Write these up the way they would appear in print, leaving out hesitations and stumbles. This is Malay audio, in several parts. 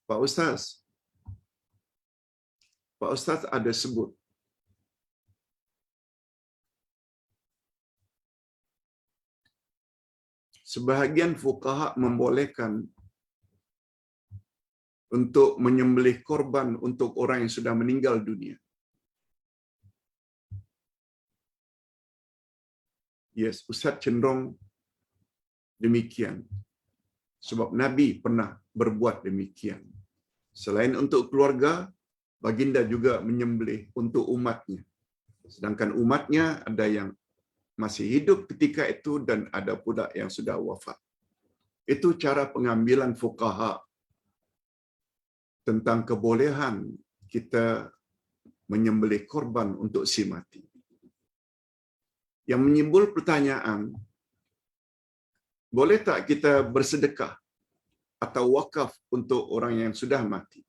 Pak Ustaz, Pak Ustaz ada sebut sebahagian fuqaha membolehkan untuk menyembelih korban untuk orang yang sudah meninggal dunia. Yes, Ustaz cenderung demikian. Sebab Nabi pernah berbuat demikian. Selain untuk keluarga, baginda juga menyembelih untuk umatnya. Sedangkan umatnya ada yang masih hidup ketika itu dan ada pula yang sudah wafat. Itu cara pengambilan fuqaha tentang kebolehan kita menyembelih korban untuk si mati. Yang menimbul pertanyaan, boleh tak kita bersedekah atau wakaf untuk orang yang sudah mati?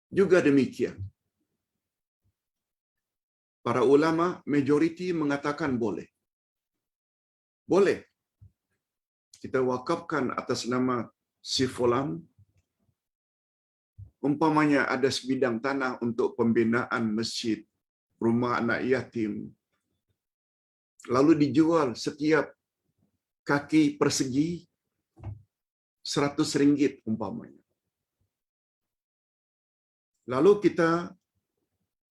Juga demikian. Para ulama majoriti mengatakan boleh. Boleh. Kita wakafkan atas nama si fulan, umpamanya ada sebidang tanah untuk pembinaan masjid, rumah anak yatim, lalu dijual setiap kaki persegi RM100 umpamanya. Lalu kita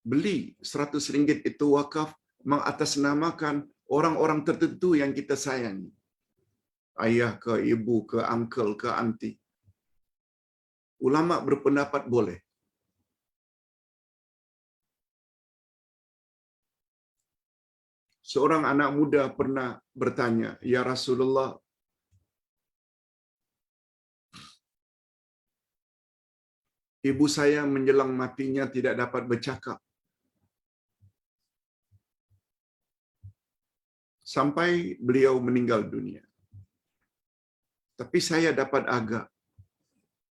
beli RM100 itu wakaf mengatasnamakan orang-orang tertentu yang kita sayangi. Ayah ke ibu ke uncle ke aunty. Ulama berpendapat boleh. Seorang anak muda pernah bertanya, "Ya Rasulullah, ibu saya menjelang matinya tidak dapat bercakap. Sampai beliau meninggal dunia. Tapi saya dapat agak.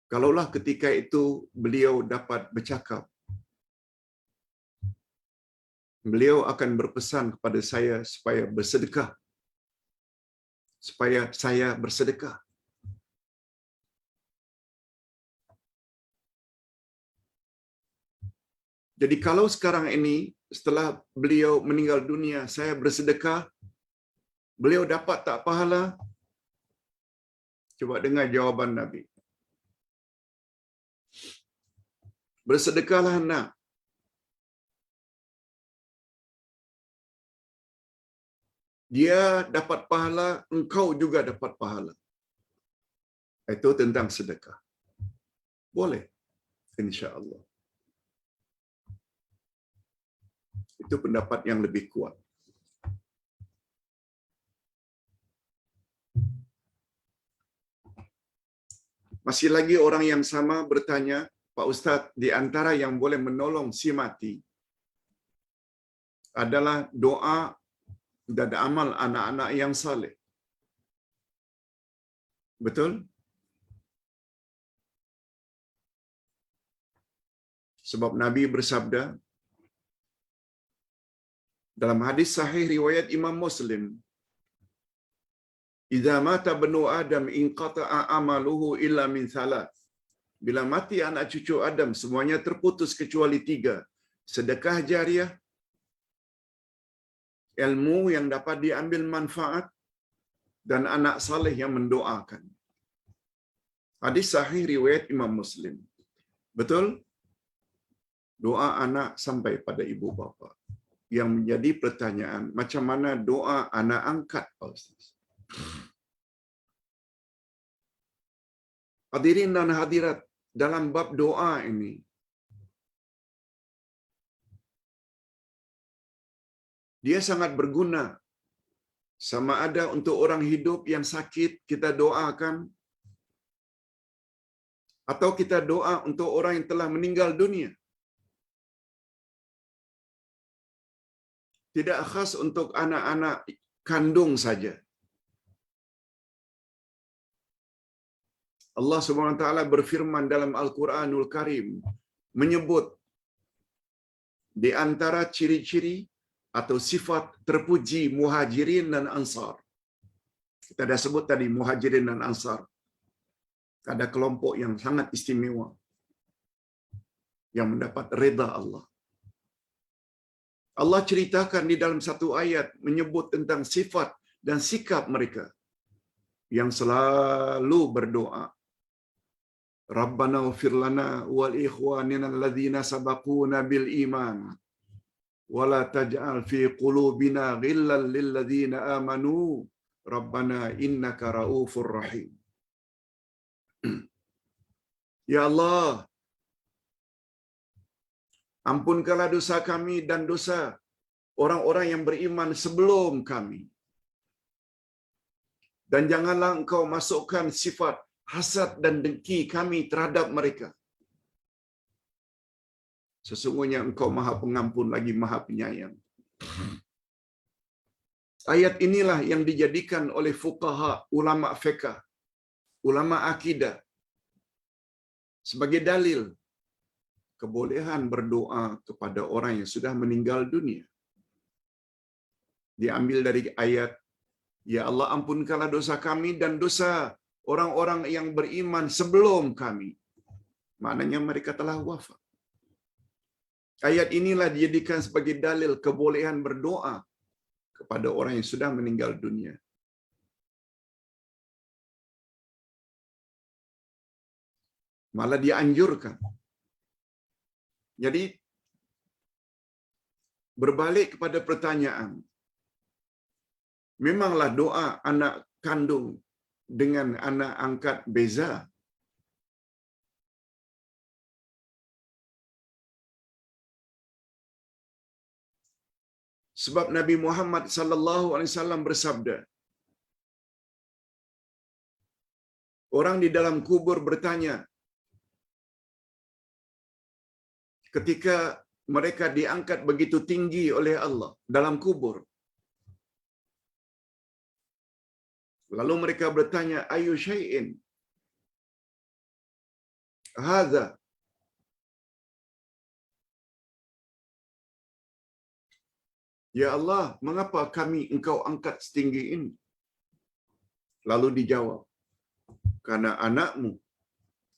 Kalaulah ketika itu beliau dapat bercakap, beliau akan berpesan kepada saya supaya bersedekah. Supaya saya bersedekah." Jadi kalau sekarang ini, setelah beliau meninggal dunia, saya bersedekah, beliau dapat tak pahala? Coba dengar jawaban Nabi. Bersedekahlah nak. Dia dapat pahala, engkau juga dapat pahala. Itu tentang sedekah. Boleh, insya-Allah. Itu pendapat yang lebih kuat. Masih lagi orang yang sama bertanya, "Pak Ustaz, di antara yang boleh menolong si mati adalah doa dan amal anak-anak yang saleh." Betul? Sebab Nabi bersabda dalam hadis sahih riwayat Imam Muslim, "Idza mata banu Adam inqata'a amaluhu illa min thalath." Bila mati anak cucu Adam, semuanya terputus kecuali 3. Sedekah jariah, ilmu yang dapat diambil manfaat, dan anak saleh yang mendoakan. Hadis sahih riwayat Imam Muslim. Betul? Doa anak sampai pada ibu bapa. Yang menjadi pertanyaan, macam mana doa anak angkat, Pak Ustaz? Hadirin dan hadirat, dalam bab doa ini, dia sangat berguna. Sama ada untuk orang hidup yang sakit, kita doakan, atau kita doa untuk orang yang telah meninggal dunia. Tidak khas untuk anak-anak kandung saja. Allah SWT berfirman dalam Al-Quranul Karim, menyebut di antara ciri-ciri atau sifat terpuji Muhajirin dan Ansar. Kita dah sebut tadi Muhajirin dan Ansar. Ada kelompok yang sangat istimewa yang mendapat redha Allah. Allah ceritakan di dalam satu ayat menyebut tentang sifat dan sikap mereka yang selalu berdoa. Rabbana ighfir lana wal ikhwanina alladhina sabaquna bil iman wa la taj'al fi qulubina ghillan lil ladzina amanu Rabbana innaka raufur rahim. Ya Allah, ampunkanlah dosa kami dan dosa orang-orang yang beriman sebelum kami. Dan janganlah engkau masukkan sifat hasad dan dengki kami terhadap mereka. Sesungguhnya engkau maha pengampun lagi maha penyayang. Ayat inilah yang dijadikan oleh fuqaha, ulama fiqh, ulama akidah sebagai dalil kebolehan berdoa kepada orang yang sudah meninggal dunia. Diambil dari ayat, ya Allah ampunkanlah dosa kami dan dosa orang-orang yang beriman sebelum kami. Maknanya mereka telah wafat. Ayat inilah dijadikan sebagai dalil kebolehan berdoa kepada orang yang sudah meninggal dunia. Malah dianjurkan. Jadi, berbalik kepada pertanyaan, memanglah doa anak kandung dengan anak angkat beza? Sebab Nabi Muhammad sallallahu alaihi wasallam bersabda, orang di dalam kubur bertanya ketika mereka diangkat begitu tinggi oleh Allah dalam kubur. Lalu mereka bertanya, ayu syai'in hadza? Ya Allah, mengapa kami engkau angkat setinggi ini? Lalu dijawab, karena anakmu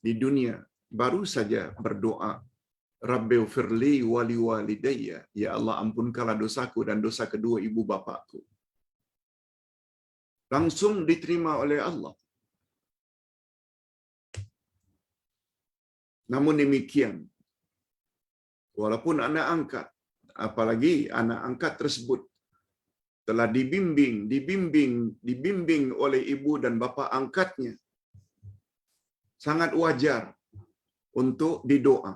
di dunia baru saja berdoa, Rabbighfirli wa liwalidayya, ya Allah ampunkanlah dosaku dan dosa kedua ibu bapakku. Langsung diterima oleh Allah. Namun demikian, walaupun anak angkat, apalagi anak angkat tersebut telah dibimbing oleh ibu dan bapa angkatnya, sangat wajar untuk didoa.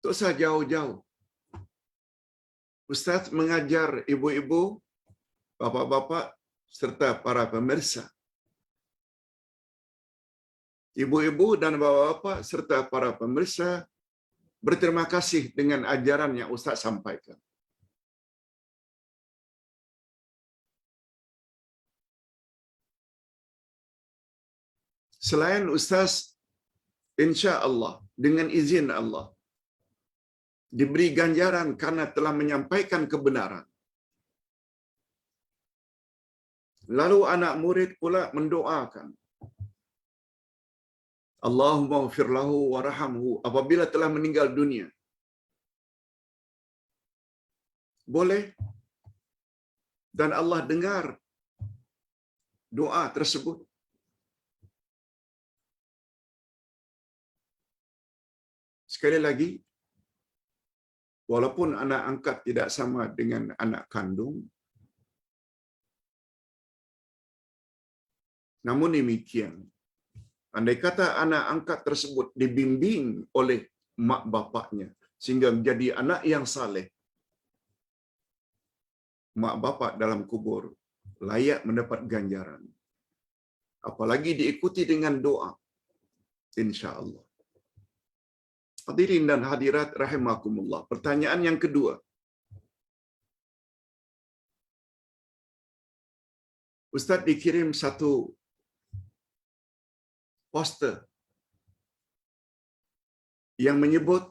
Tak usah jauh-jauh. Ustaz mengajar ibu-ibu, bapa-bapa serta para pemirsa. Ibu-ibu dan bapa-bapa serta para pemirsa berterima kasih dengan ajaran yang Ustaz sampaikan. Selain Ustaz, insya-Allah dengan izin Allah diberi ganjaran karena telah menyampaikan kebenaran. Lalu anak murid pula mendoakan, Allahumma ighfir lahu warhamhu apabila telah meninggal dunia. Boleh. Dan Allah dengar doa tersebut. Sekali lagi, walaupun anak angkat tidak sama dengan anak kandung, namun demikian, andai kata anak angkat tersebut dibimbing oleh mak bapaknya sehingga menjadi anak yang saleh, mak bapak dalam kubur layak mendapat ganjaran. Apalagi diikuti dengan doa, insya-Allah. Hadirin dan hadirat rahimakumullah. Pertanyaan yang kedua. Ustaz dikirim satu poster yang menyebut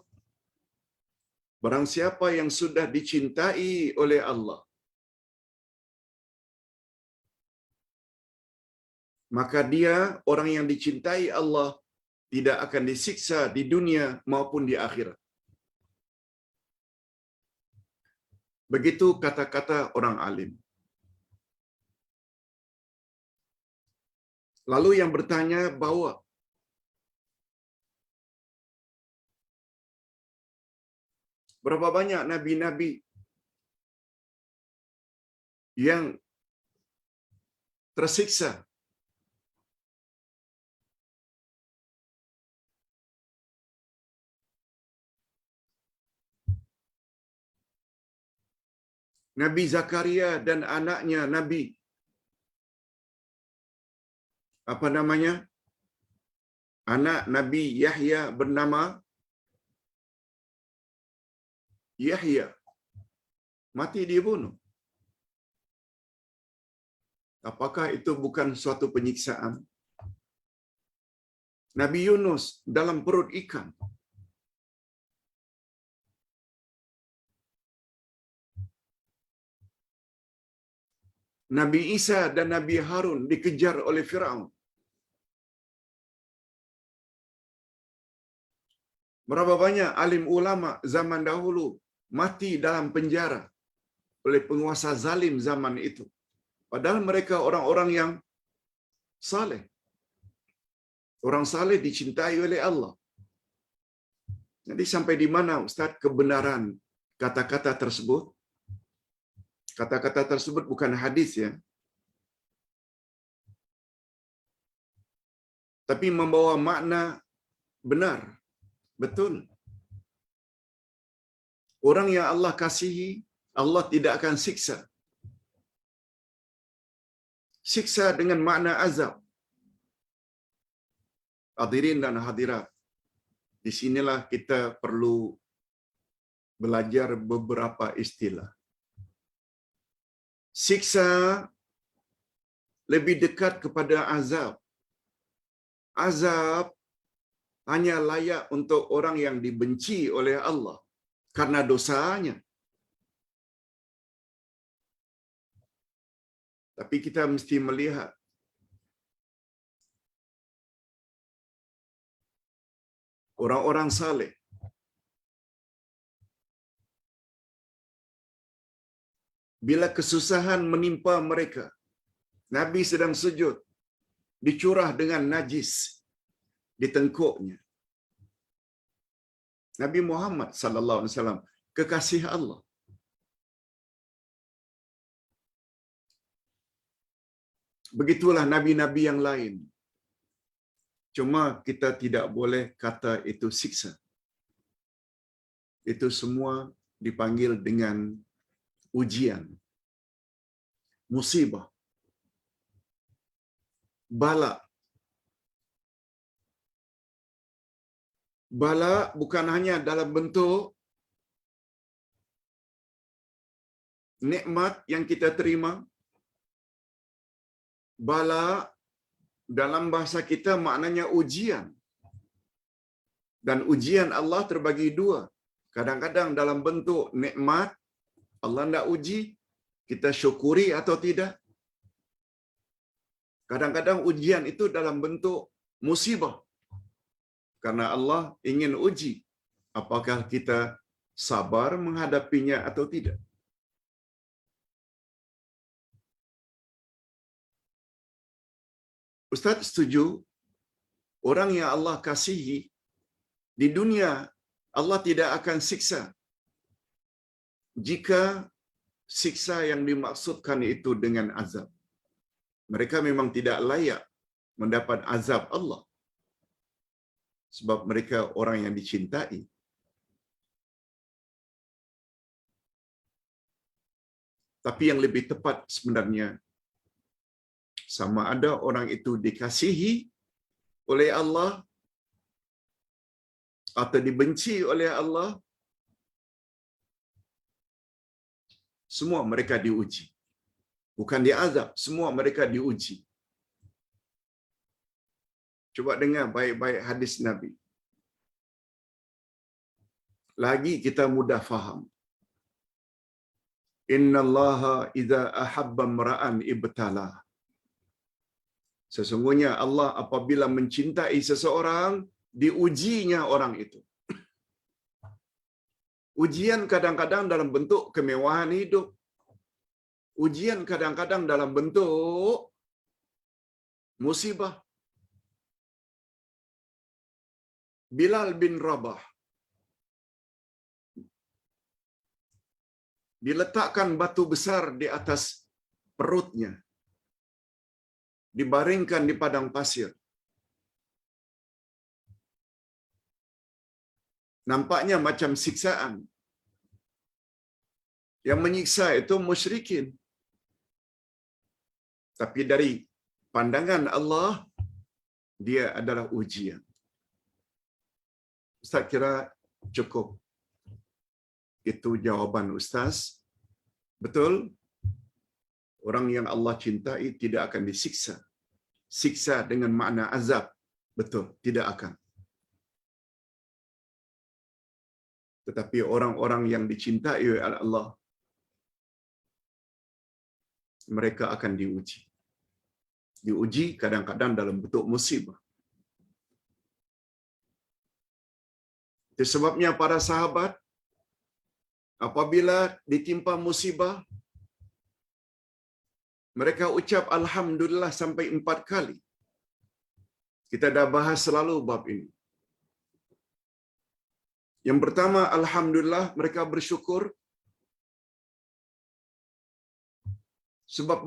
barang siapa yang sudah dicintai oleh Allah, maka dia orang yang dicintai Allah tidak akan disiksa di dunia maupun di akhirat. Begitu kata-kata orang alim. Lalu yang bertanya bahawa berapa banyak nabi-nabi yang tersiksa? Nabi Zakaria dan anaknya Nabi anak Nabi Yahya bernama Yahya mati dibunuh. Apakah itu bukan suatu penyiksaan? Nabi Yunus dalam perut ikan. Nabi Isa dan Nabi Harun dikejar oleh Firaun. Berapa banyak alim ulama zaman dahulu mati dalam penjara oleh penguasa zalim zaman itu. Padahal mereka orang-orang yang saleh. Orang saleh dicintai oleh Allah. Jadi sampai di mana Ustaz kebenaran kata-kata tersebut? Kata-kata tersebut bukan hadis ya. Tapi membawa makna benar. Betul. Orang yang Allah kasihi, Allah tidak akan siksa. Siksa dengan makna azab. Hadirin dan hadirat, di sinilah kita perlu belajar beberapa istilah. Siksa lebih dekat kepada azab. Azab hanya layak untuk orang yang dibenci oleh Allah karena dosanya. Tapi kita mesti melihat orang-orang saleh bila kesusahan menimpa mereka, Nabi sedang sujud, dicurah dengan najis di tengkuknya. Nabi Muhammad sallallahu alaihi wasallam, kekasih Allah. Begitulah nabi-nabi yang lain. Cuma kita tidak boleh kata itu siksa. Itu semua dipanggil dengan ujian, musibah, bala. Bala bukan hanya dalam bentuk nikmat yang kita terima. Bala dalam bahasa kita maknanya ujian. Dan ujian Allah terbagi dua. Kadang-kadang dalam bentuk nikmat, Allah hendak uji, kita syukuri atau tidak. Kadang-kadang ujian itu dalam bentuk musibah. Karena Allah ingin uji apakah kita sabar menghadapinya atau tidak. Ustaz setuju, orang yang Allah kasihi, di dunia Allah tidak akan siksa. Jika siksa yang dimaksudkan itu dengan azab. Mereka memang tidak layak mendapat azab Allah. Sebab mereka orang yang dicintai. Tapi yang lebih tepat sebenarnya, sama ada orang itu dikasihi oleh Allah atau dibenci oleh Allah, semua mereka diuji. Bukan diazab, semua mereka diuji. Coba dengar baik-baik hadis Nabi. Lagi kita mudah faham. Innallaha idza ahabba imra'an ibtalah. Sesungguhnya Allah apabila mencintai seseorang, diujinya orang itu. Ujian kadang-kadang dalam bentuk kemewahan hidup. Ujian kadang-kadang dalam bentuk musibah. Bilal bin Rabah diletakkan batu besar di atas perutnya, dibaringkan di padang pasir. Nampaknya macam siksaan. Yang menyiksa itu musyrikin. Tapi dari pandangan Allah, dia adalah ujian. Ustaz kira cukup. Itu jawaban Ustaz. Betul? Orang yang Allah cintai tidak akan disiksa. Siksa dengan makna azab. Betul, tidak akan. Tetapi orang-orang yang dicintai oleh Allah, mereka akan diuji. Diuji kadang-kadang dalam bentuk musibah. Itu sebabnya para sahabat, apabila ditimpa musibah, mereka ucap Alhamdulillah sampai 4 kali. Kita dah bahas selalu bab ini. Yang pertama, Alhamdulillah, mereka bersyukur sebab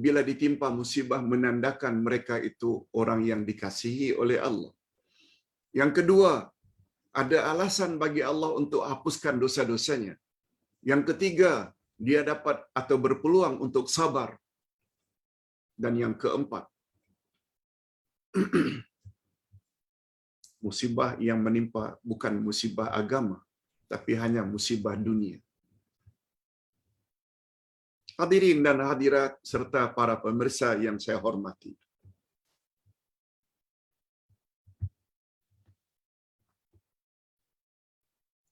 bila ditimpa musibah menandakan mereka itu orang yang dikasihi oleh Allah. Yang kedua, ada alasan bagi Allah untuk hapuskan dosa-dosanya. Yang ketiga, dia dapat atau berpeluang untuk sabar. Dan yang keempat, musibah yang menimpa bukan musibah agama, tapi hanya musibah dunia. Hadirin dan hadirat serta para pemirsa yang saya hormati.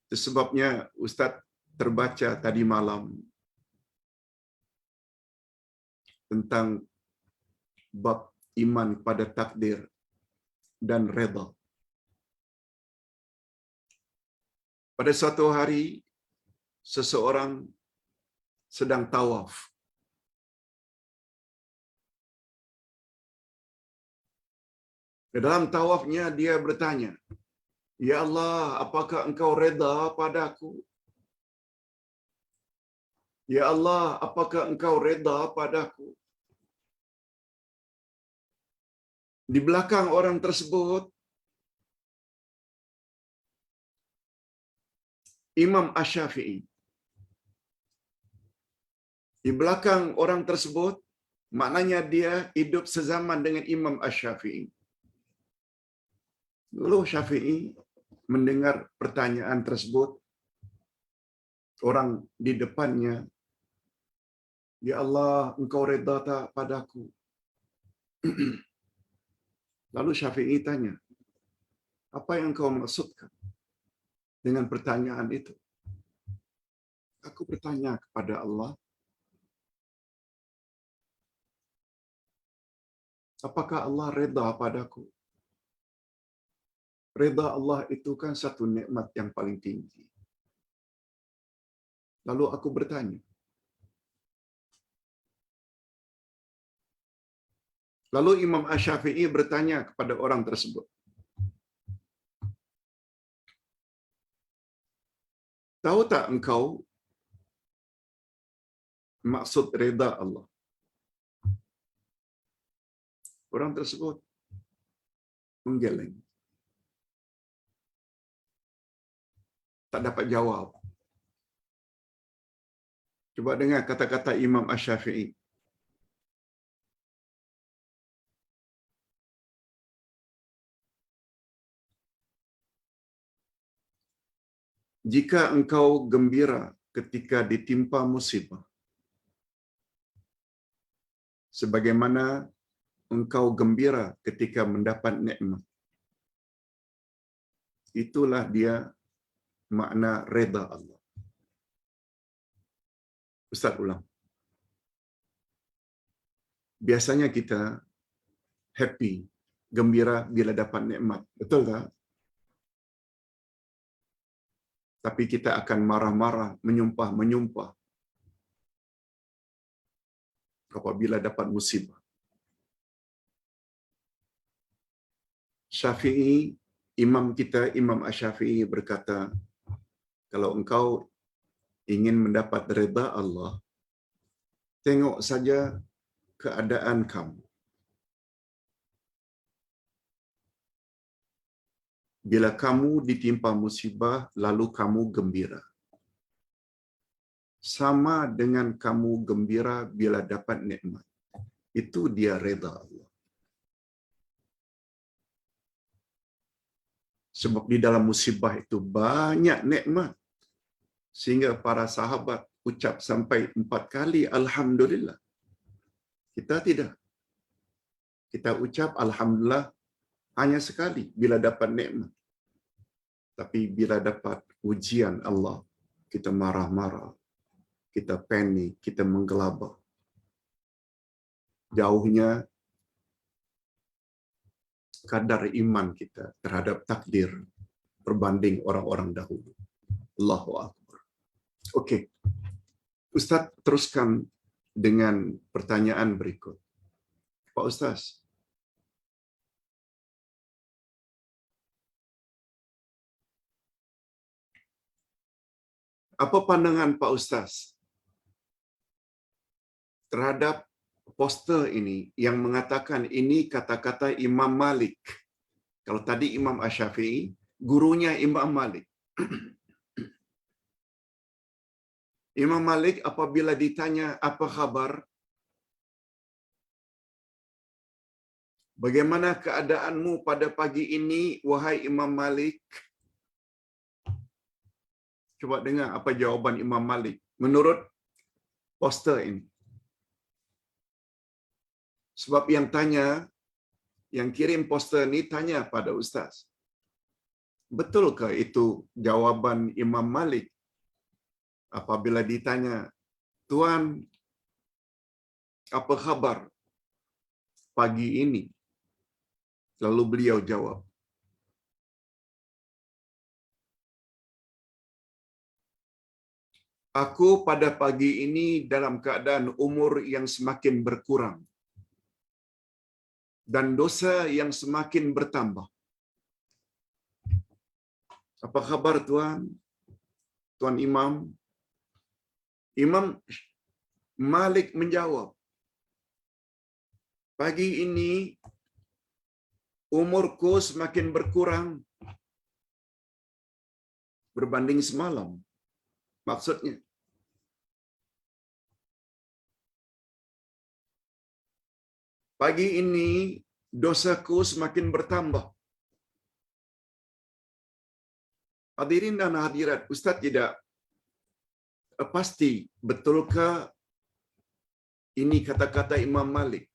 Itu sebabnya Ustaz terbaca tadi malam tentang bab iman pada takdir dan redha. Pada suatu hari, seseorang sedang tawaf. Dalam tawafnya dia bertanya, "Ya Allah, apakah Engkau redha padaku? Ya Allah, apakah Engkau redha padaku?" Di belakang orang tersebut, Imam Asy-Syafi'i. Di belakang orang tersebut, maknanya dia hidup sezaman dengan Imam Asy-Syafi'i. Lalu Syafi'i mendengar pertanyaan tersebut, orang di depannya, "Ya Allah, Engkau redha tak padaku?" Lalu Syafi'i tanya, "Apa yang Engkau maksudkan dengan pertanyaan itu?" "Aku bertanya kepada Allah, apakah Allah redha padaku? Redha Allah itu kan satu nikmat yang paling tinggi. Lalu aku bertanya." Lalu Imam Asy-Syafi'i bertanya kepada orang tersebut, "Tahu tak engkau maksud redha Allah?" Orang tersebut menggeleng. Tak dapat jawab. Coba dengar kata-kata Imam Asy-Syafi'i. "Jika engkau gembira ketika ditimpa musibah, sebagaimana engkau gembira ketika mendapat nikmat, itulah dia makna redha Allah." Ustaz ulang. Biasanya kita happy, gembira bila dapat nikmat. Betul tak? Tapi kita akan marah-marah, menyumpah apabila dapat musibah. Syafi'i, imam kita, Imam Asy-Syafi'i berkata, kalau engkau ingin mendapat redha Allah, tengok saja keadaan kamu. Bila kamu ditimpa musibah, lalu kamu gembira. Sama dengan kamu gembira bila dapat nikmat. Itu dia redha Allah. Sebab di dalam musibah itu banyak nikmat. Sehingga para sahabat ucap sampai 4 kali Alhamdulillah. Kita tidak. Kita ucap Alhamdulillah hanya sekali bila dapat nikmat. Tapi bila dapat ujian Allah, kita marah-marah, kita panik, kita menggelabah. Jauhnya kadar iman kita terhadap takdir berbanding orang-orang dahulu. Allahu Akbar. Okey. Ustaz teruskan dengan pertanyaan berikut. Pak Ustaz, apa pandangan Pak Ustaz terhadap poster ini yang mengatakan ini kata-kata Imam Malik? Kalau tadi Imam Asy-Syafi'i, gurunya Imam Malik. Imam Malik apabila ditanya apa khabar, bagaimana keadaanmu pada pagi ini, wahai Imam Malik? Cuba dengar apa jawaban Imam Malik menurut poster ini. Sebab yang tanya, yang kirim poster ini tanya pada Ustaz, betulkah itu jawaban Imam Malik apabila ditanya, Tuan, apa khabar pagi ini? Lalu beliau jawab, aku pada pagi ini dalam keadaan umur yang semakin berkurang dan dosa yang semakin bertambah. Apa khabar Tuan? Tuan Imam? Imam Malik menjawab, pagi ini umurku semakin berkurang berbanding semalam. Maksudnya, pagi ini dosaku semakin bertambah. Hadirin dan hadirat, Ustaz tidak pasti betulkah ini kata-kata Imam Malik.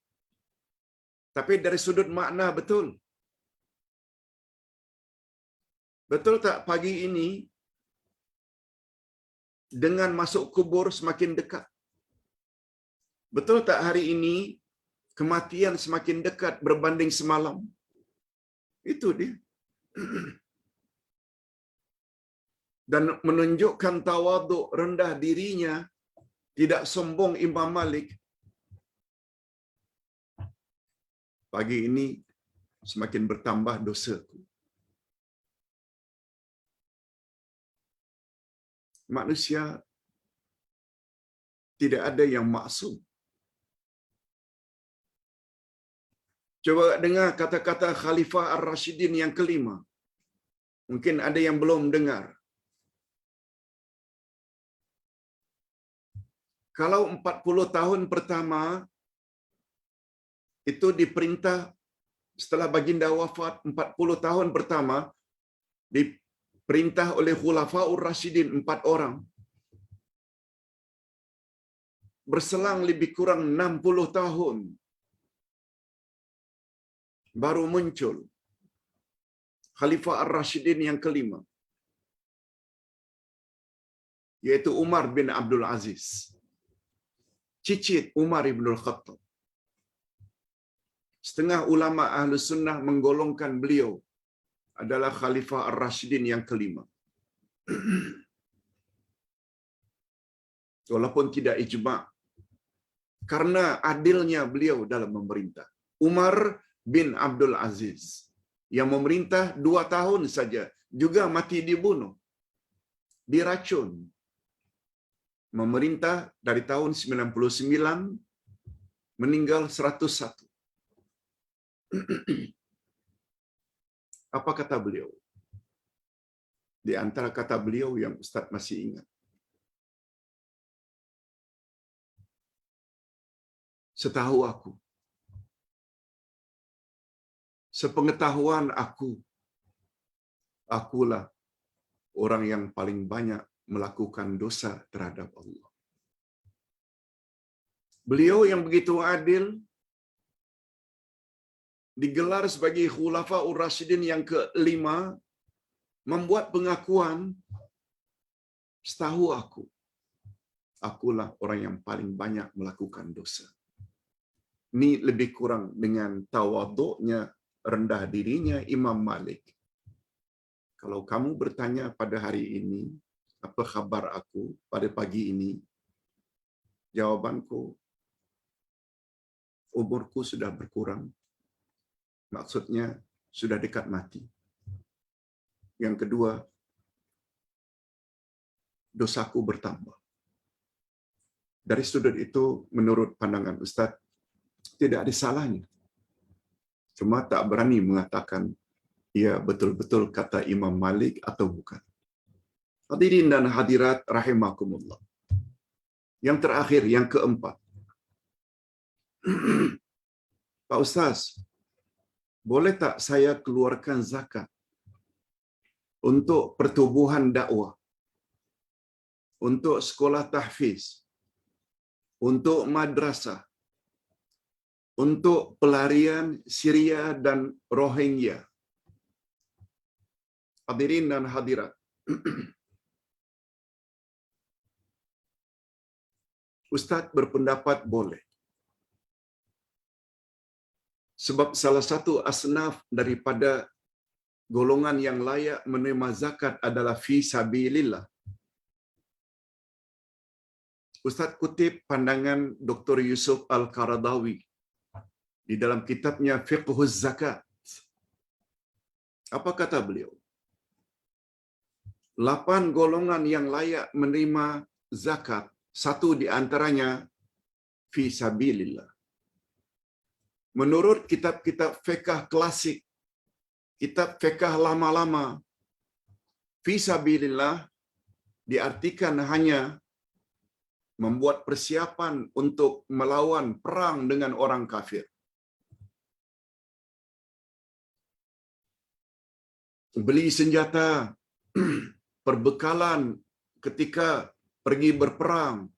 Tapi dari sudut makna betul. Betul tak pagi ini dengan masuk kubur semakin dekat? Betul tak hari ini kematian semakin dekat berbanding semalam? Itu dia. Dan menunjukkan tawaduk, rendah dirinya, tidak sombong Imam Malik. Pagi ini semakin bertambah dosaku. Manusia tidak ada yang maksum. Coba dengar kata-kata Khalifah Ar-Rashidin yang kelima. Mungkin ada yang belum dengar. Kalau 40 tahun pertama itu diperintah setelah baginda wafat, 40 tahun pertama diperintah oleh Khulafaur Rasyidin 4 orang. Berselang lebih kurang 60 tahun baru muncul Khalifah Ar-Rashidin yang kelima, yaitu Umar bin Abdul Aziz, cicit Umar bin Khattab. Setengah ulama Ahlus Sunnah menggolongkan beliau adalah Khalifah Ar-Rashidin yang kelima. Walaupun tidak ijma', karena adilnya beliau dalam memerintah. Umar bin Abdul Aziz yang memerintah 2 tahun saja juga mati dibunuh, diracun. Memerintah dari tahun 99, meninggal 101. Apa kata beliau? Di antara kata beliau yang Ustaz masih ingat. Setahu aku, sepengetahuan aku, akulah orang yang paling banyak melakukan dosa terhadap Allah. Beliau yang begitu adil digelar sebagai Khulafaur Rasyidin yang ke-5, membuat pengakuan, setahu aku, akulah orang yang paling banyak melakukan dosa. Ini lebih kurang dengan tawaduknya, rendah dirinya Imam Malik. Kalau kamu bertanya pada hari ini, apa khabar aku pada pagi ini? Jawabanku, umurku sudah berkurang. Maksudnya, sudah dekat mati. Yang kedua, dosaku bertambah. Dari sudut itu, menurut pandangan Ustaz, tidak ada salahnya. Cuma tak berani mengatakan, ia betul-betul kata Imam Malik atau bukan. Hadirin dan hadirat rahimakumullah. Yang terakhir, yang keempat. Pak Ustaz, boleh tak saya keluarkan zakat untuk pertubuhan dakwah, untuk sekolah tahfiz, untuk madrasah, untuk pelarian Syria dan Rohingya? Hadirin dan hadirat. Ustaz berpendapat boleh. Sebab salah satu asnaf daripada golongan yang layak menerima zakat adalah fi sabilillah. Ustaz kutip pandangan Dr. Yusuf Al-Qaradawi di dalam kitabnya Fiqhuz Zakat. Apa kata beliau? 8 golongan yang layak menerima zakat, satu di antaranya fi sabilillah. Menurut kitab-kitab fiqh klasik, kitab fiqh lama-lama, fi sabilillah diartikan hanya membuat persiapan untuk melawan perang dengan orang kafir. Beli senjata, perbekalan ketika pergi berperang,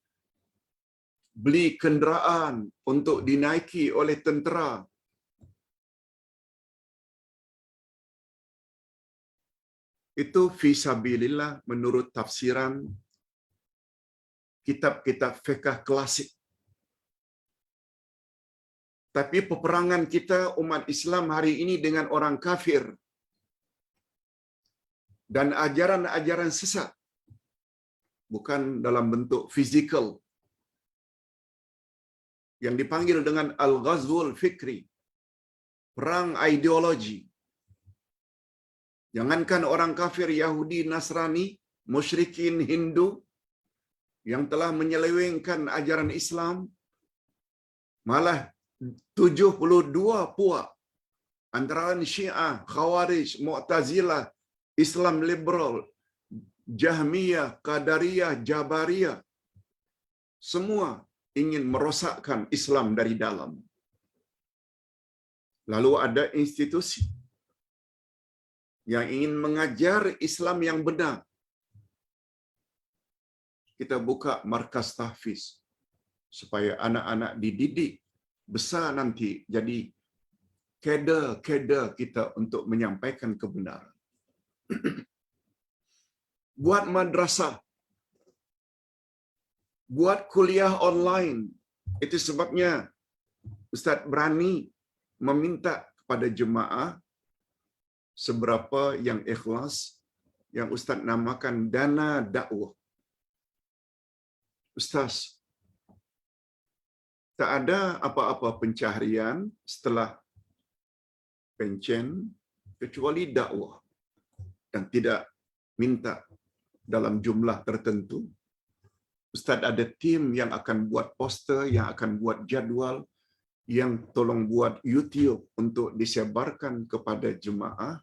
beli kenderaan untuk dinaiki oleh tentera. Itu fi sabilillah menurut tafsiran kitab-kitab fiqh klasik. Tapi peperangan kita umat Islam hari ini dengan orang kafir dan ajaran-ajaran sesat, bukan dalam bentuk fizikal, yang dipanggil dengan al-ghazwul fikri, perang ideologi. Jangankan orang kafir Yahudi, Nasrani, musyrikin Hindu yang telah menyelewengkan ajaran Islam, malah 72 puak antara Syiah, Khawarij, Mu'tazilah, Islam liberal, Jahmiyah, Qadariyah, Jabariyah, semua ingin merosakkan Islam dari dalam. Lalu ada institusi yang ingin mengajar Islam yang benar. Kita buka markas tahfiz supaya anak-anak dididik besar nanti jadi kader-kader kita untuk menyampaikan kebenaran. Buat madrasah, buat kuliah online. Itu sebabnya Ustaz berani meminta kepada jemaah seberapa yang ikhlas, yang Ustaz namakan dana dakwah. Ustaz, tak ada apa-apa pencaharian setelah pencen kecuali dakwah, dan tidak minta dalam jumlah tertentu. Ustaz ada tim yang akan buat poster, yang akan buat jadual, yang tolong buat YouTube untuk disebarkan kepada jemaah,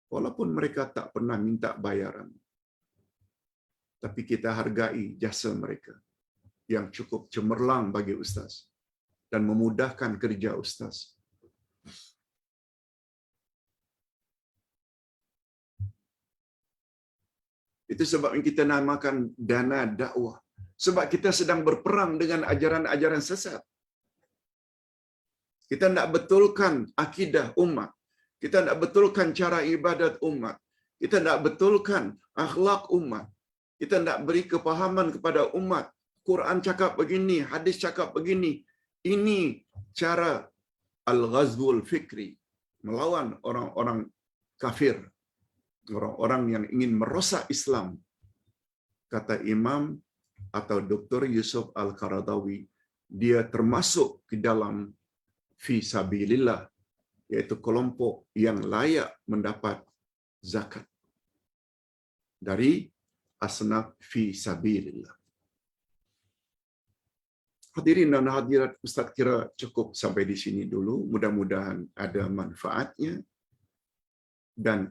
walaupun mereka tak pernah minta bayaran. Tapi kita hargai jasa mereka yang cukup cemerlang bagi Ustaz dan memudahkan kerja Ustaz. Itu sebab kita namakan dana dakwah. Sebab kita sedang berperang dengan ajaran-ajaran sesat. Kita nak betulkan akidah umat. Kita nak betulkan cara ibadat umat. Kita nak betulkan akhlak umat. Kita nak beri kepahaman kepada umat. Quran cakap begini, hadis cakap begini. Ini cara al-ghazwul fikri. Melawan orang-orang kafir. Orang-orang yang ingin merosak Islam. Kata Imam atau Dr. Yusuf Al-Qaradawi, dia termasuk ke dalam fi sabilillah, iaitu kelompok yang layak mendapat zakat dari asnaf fi sabilillah. Hadirin dan hadirat, Ustaz kira cukup sampai di sini dulu. Mudah-mudahan ada manfaatnya. Dan